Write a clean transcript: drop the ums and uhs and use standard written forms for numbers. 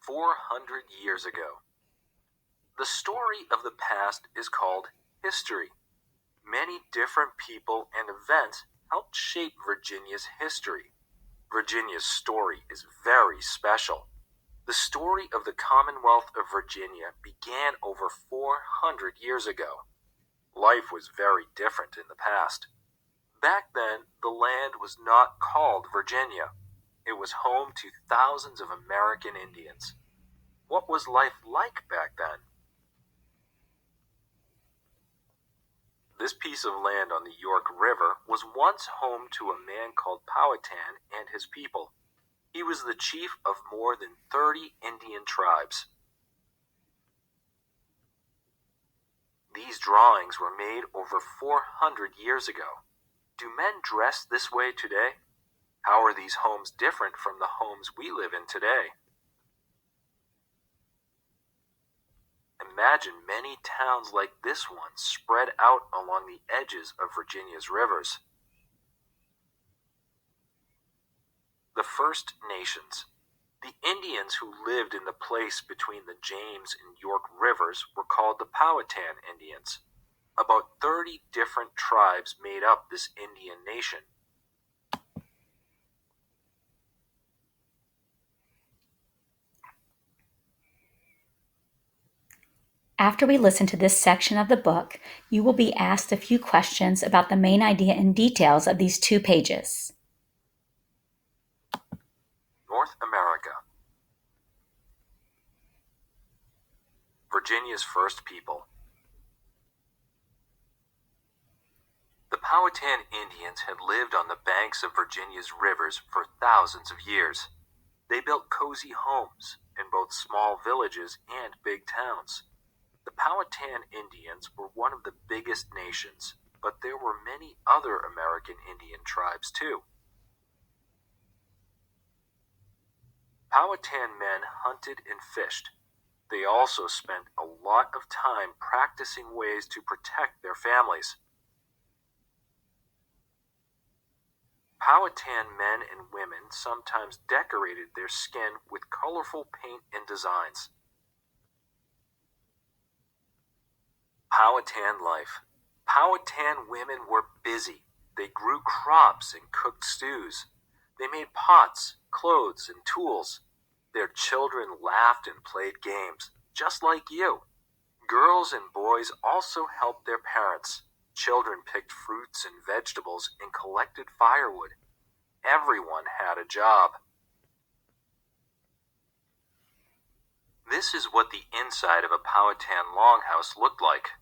400 years ago. The story of the past is called history. Many different people and events helped shape Virginia's history. Virginia's story is very special. The story of the Commonwealth of Virginia began over 400 years ago. Life was very different in the past. Back then, the land was not called Virginia. It was home to thousands of American Indians. What was life like back then? This piece of land on the York River was once home to a man called Powhatan and his people. He was the chief of more than 30 Indian tribes. These drawings were made over 400 years ago. Do men dress this way today? How are these homes different from the homes we live in today? Imagine many towns like this one spread out along the edges of Virginia's rivers. The First Nations. The Indians who lived in the place between the James and York rivers were called the Powhatan Indians. About 30 different tribes made up this Indian nation. After we listen to this section of the book, you will be asked a few questions about the main idea and details of these 2 pages. North America. Virginia's first people. The Powhatan Indians had lived on the banks of Virginia's rivers for thousands of years. They built cozy homes in both small villages and big towns. The Powhatan Indians were one of the biggest nations, but there were many other American Indian tribes too. Powhatan men hunted and fished. They also spent a lot of time practicing ways to protect their families. Powhatan men and women sometimes decorated their skin with colorful paint and designs. Powhatan life. Powhatan women were busy. They grew crops and cooked stews. They made pots, clothes, and tools. Their children laughed and played games, just like you. Girls and boys also helped their parents. Children picked fruits and vegetables and collected firewood. Everyone had a job. This is what the inside of a Powhatan longhouse looked like.